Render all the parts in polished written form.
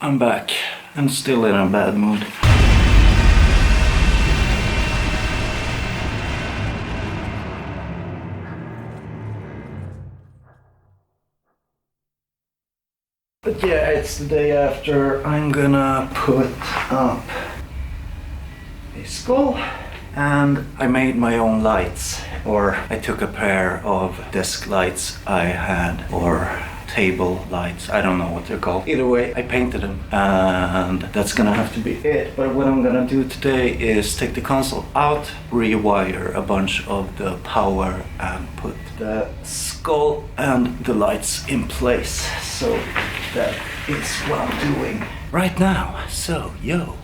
I'm back and still in a bad mood. But yeah, it's the day after. I'm gonna put up a skull, and I made my own lights, or I took a pair of desk lights I had, or table lights, I don't know what they're called. Either way, I painted them, and that's gonna have to be it. But what I'm gonna do today is take the console out, rewire a bunch of the power, and put the skull and the lights in place. So that is what I'm doing right now. So, yo.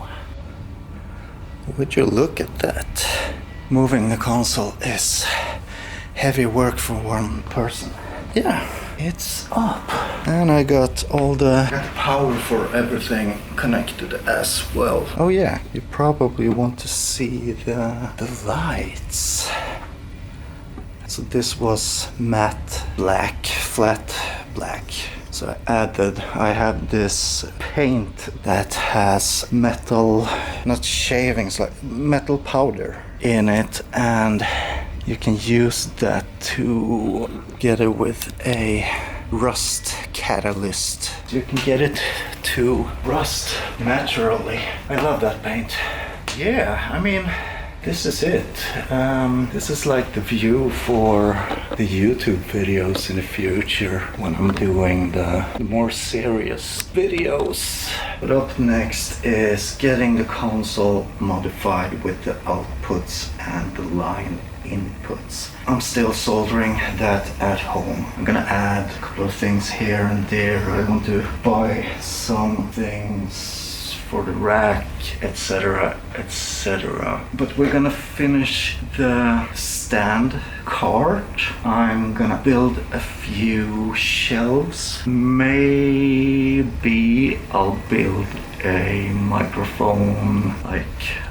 Would you look at that? Moving the console is heavy work for one person. Yeah, it's up. And I got all the power for everything connected as well. Oh yeah, you probably want to see the lights. So this was matte black, flat black. So I have this paint that has metal, not shavings, like metal powder in it, and you can use that to get it with a rust catalyst. You can get it to rust naturally. I love that paint. Yeah, I mean, this is it. This is like the view for the YouTube videos in the future when I'm doing the more serious videos. But up next is getting the console modified with the outputs and the line inputs. I'm still soldering that at home. I'm gonna add a couple of things here and there. I want to buy some things for the rack, etc, etc. But we're gonna finish the stand cart. I'm gonna build a few shelves. Maybe I'll build a microphone like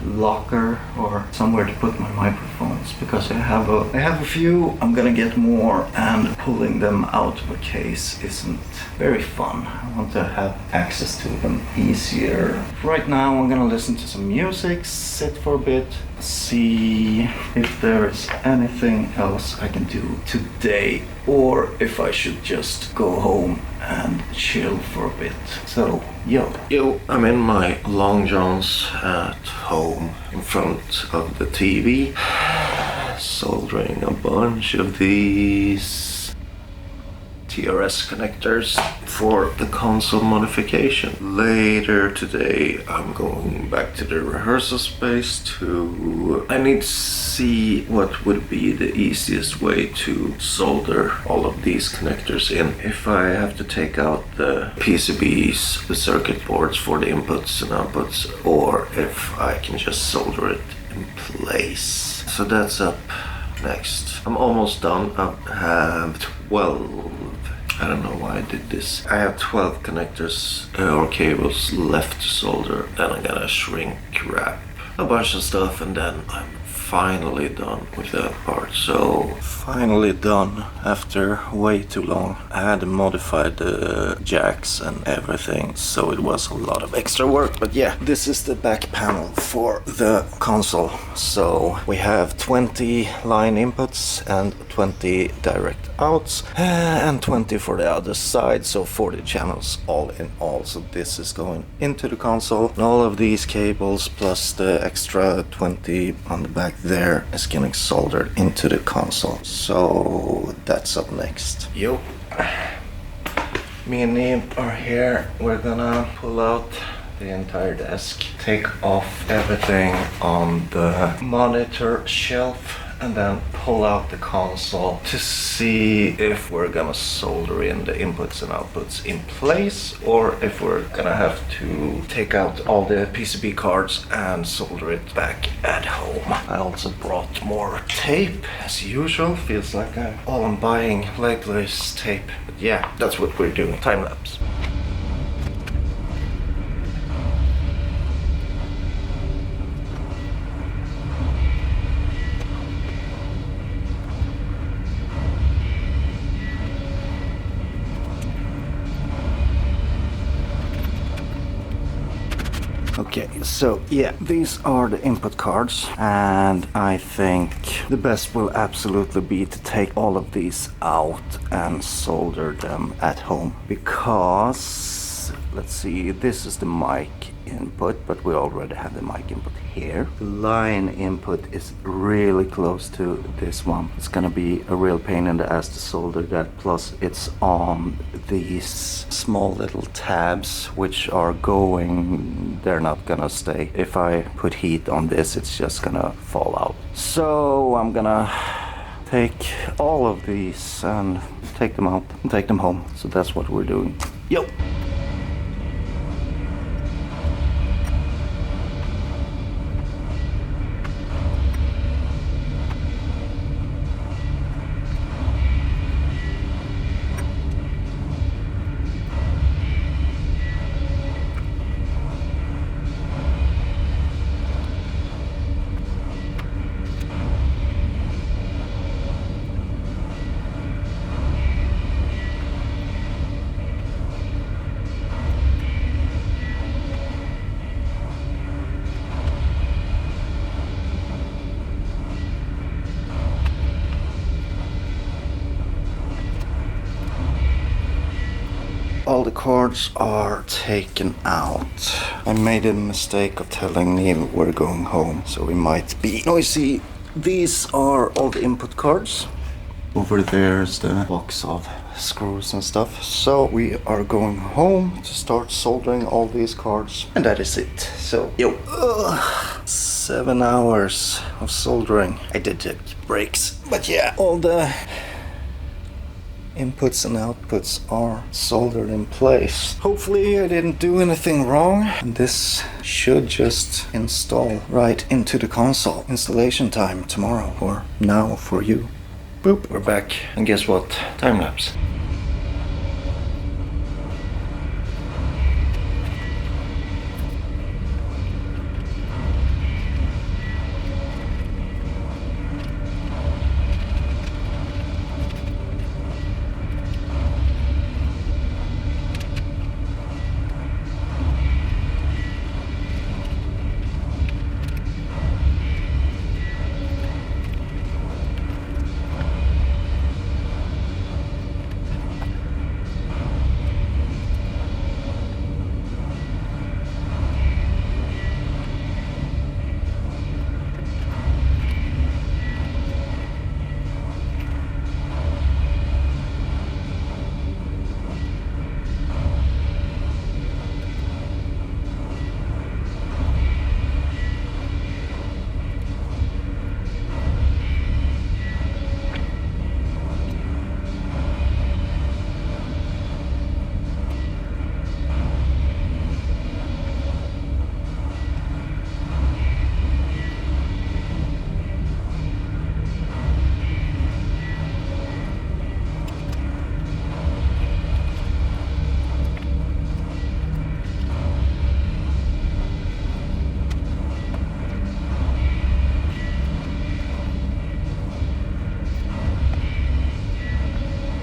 locker or somewhere to put my microphones, because I have a few. I'm gonna get more, and pulling them out of a case isn't very fun. I want to have access to them easier. Right now I'm gonna listen to some music, sit for a bit, see if there is anything else I can do today, or if I should just go home and chill for a bit. So, yo, I'm in my long johns at home in front of the TV, soldering a bunch of these TRS connectors for the console modification. Later today I'm going back to the rehearsal space I need to see what would be the easiest way to solder all of these connectors in. If I have to take out the PCBs, the circuit boards for the inputs and outputs, or if I can just solder it in place. So that's up next. I'm almost done. I have 12. I don't know why I did this. I have 12 connectors or cables left to solder. Then I'm gonna shrink wrap a bunch of stuff, and then I'm finally done with that part. So finally done after way too long. I had to modify the jacks and everything, so it was a lot of extra work. But yeah, this is the back panel for the console. So we have 20 line inputs and 20 direct outs, and 20 for the other side, so 40 channels all in all. So this is going into the console, and all of these cables plus the extra 20 on the back there is getting soldered into the console. So that's up next. Yo, me and Neem are here. We're gonna pull out the entire desk, take off everything on the monitor shelf, and then pull out the console to see if we're gonna solder in the inputs and outputs in place, or if we're gonna have to take out all the PCB cards and solder it back at home. I also brought more tape, as usual. Feels like all I'm buying lately is tape. But yeah, that's what we're doing. Time lapse. Okay, so yeah, these are the input cards, and I think the best will absolutely be to take all of these out and solder them at home, because let's see, this is the mic input, but we already have the mic input here. The line input is really close to this one. It's gonna be a real pain in the ass to solder that, plus it's on these small little tabs which are going, they're not gonna stay. If I put heat on this, it's just gonna fall out. So I'm gonna take all of these and take them out and take them home. So that's what we're doing. Yo! All the cords are taken out. I made a mistake of telling Neil we're going home, so we might be noisy. These are all the input cards. Over there's the box of screws and stuff. So we are going home to start soldering all these cards, and that is it. So, yo. 7 hours of soldering. I did take breaks, but yeah, all the inputs and outputs are soldered in place. Hopefully I didn't do anything wrong, and this should just install right into the console. Installation time tomorrow, or now for you. Boop, we're back, and guess what? Time lapse.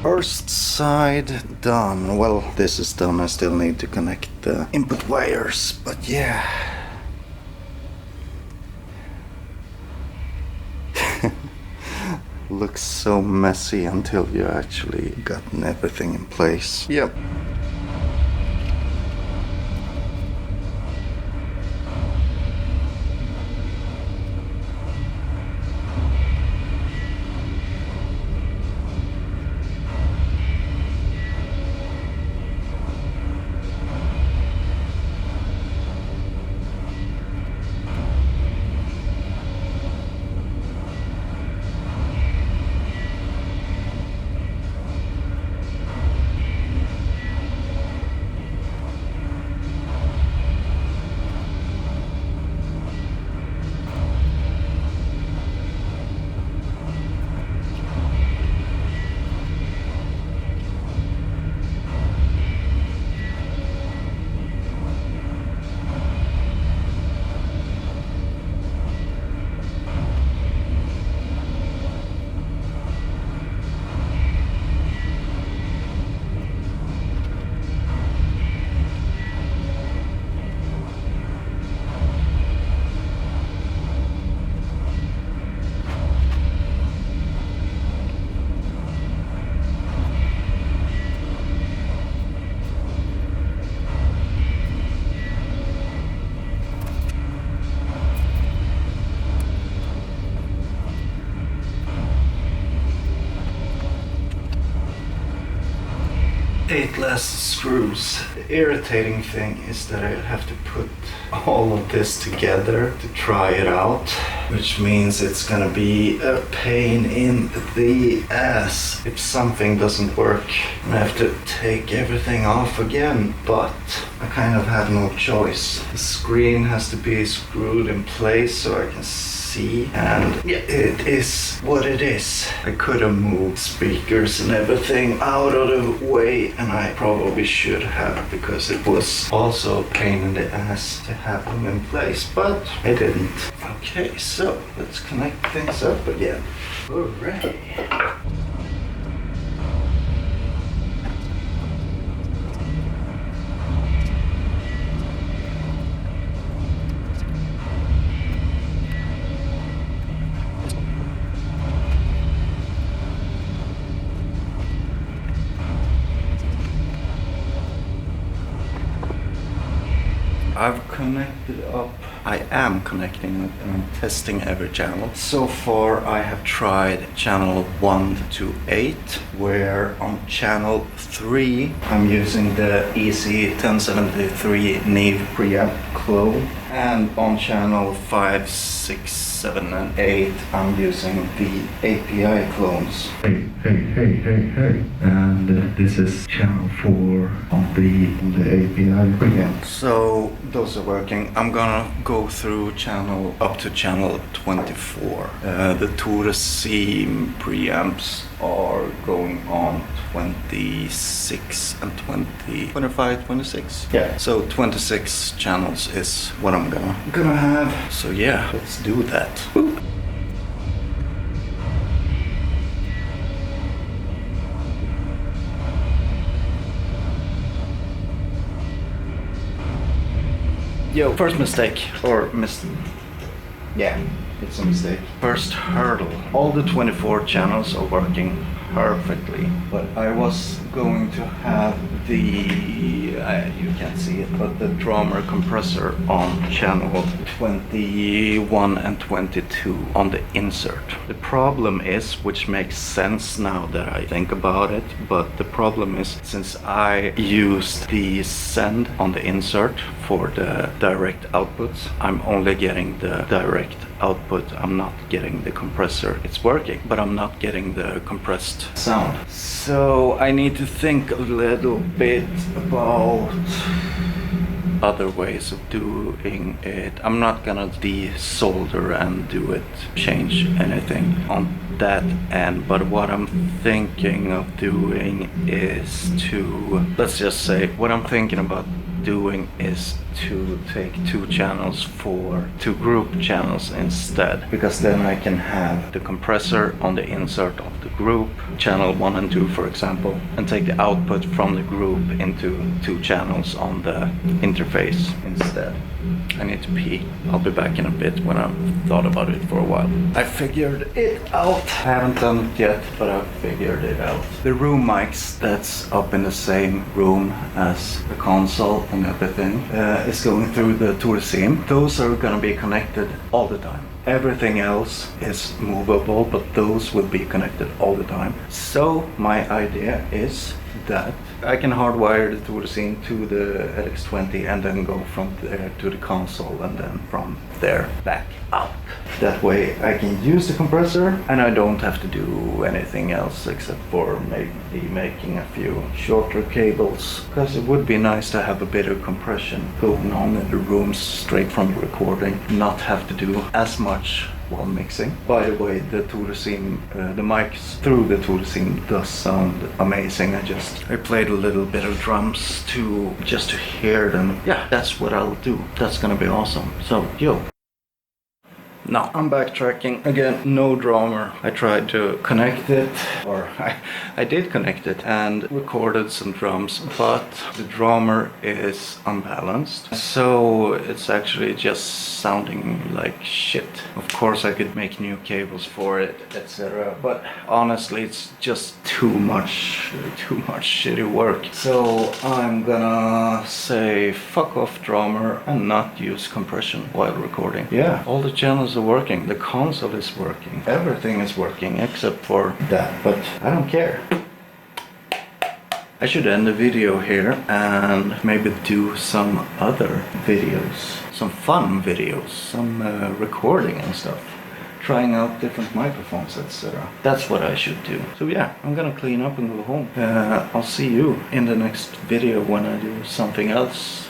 First side done. Well, this is done. I still need to connect the input wires, but yeah. Looks so messy until you actually gotten everything in place. Yep. as the screws. The irritating thing is that I have to put all of this together to try it out, which means it's gonna be a pain in the ass if something doesn't work. I have to take everything off again, but I kind of have no choice. The screen has to be screwed in place so I can see, and yeah, it is what it is. I could have moved speakers and everything out of the way, and I probably should have, because it was also a pain in the ass to have them in place, but I didn't. Okay, so let's connect things up again. Hooray! I've connected up. I am connecting it and I'm testing every channel. So far I have tried channel 1 to 8, where on channel 3 I'm using the EC1073 Neve preamp clone, and on channel 5, 6, 7 and 8 I'm using the API clones. Hey. And this is channel 4 on the API preamp. So those are working. I'm gonna go through channel up to channel 24. The Tourism preamps are going on 26 and 25, 26. Yeah. So 26 channels is what I'm gonna have. So yeah, let's do that. Woo. Yo, first mistake, yeah, it's a mistake. First hurdle. All the 24 channels are working perfectly, but I was going to have the, you can't see it, but the drummer compressor on channel 21 and 22 on the insert. The problem is, which makes sense now that I think about it, but the problem is, since I used the send on the insert for the direct outputs, I'm only getting the direct output. I'm not getting the compressor. It's working, but I'm not getting the compressed sound. So I need to think a little bit about other ways of doing it. I'm not gonna desolder and do it, change anything on that end, but what I'm thinking of doing is to, let's just say, what I'm thinking about doing is to take 2 channels for 2 group channels instead, because then I can have the compressor on the insert of the group, channel 1 and 2 for example, and take the output from the group into 2 channels on the interface instead. I need to pee. I'll be back in a bit when I've thought about it for a while. I figured it out. I haven't done it yet, but I've figured it out. The room mics that's up in the same room as the console and everything is going through the Tourism. Those are gonna be connected all the time. Everything else is movable, but those will be connected all the time. So my idea is that I can hardwire the Tourism to the LX20 and then go from there to the console and then from there back out. That way I can use the compressor and I don't have to do anything else except for maybe making a few shorter cables, because it would be nice to have a bit of compression going on in the rooms straight from the recording, not have to do as much while mixing. By the way, the Tourism, the mics through the Tourism does sound amazing. I played a little bit of drums just to hear them. Yeah, that's what I'll do. That's gonna be awesome. So, yo. Now, I'm backtracking again, no drummer. I tried to connect it, or I did connect it and recorded some drums, but the drummer is unbalanced. So it's actually just sounding like shit. Of course I could make new cables for it, etc. But honestly, it's just too much shitty work. So I'm gonna say fuck off drummer and not use compression while recording. Yeah, all the channels are working, the console is working, everything is working except for that, but I don't care. I should end the video here and maybe do some other videos, some fun videos, some recording and stuff, trying out different microphones, etc. That's what I should do. So yeah, I'm gonna clean up and go home. I'll see you in the next video when I do something else.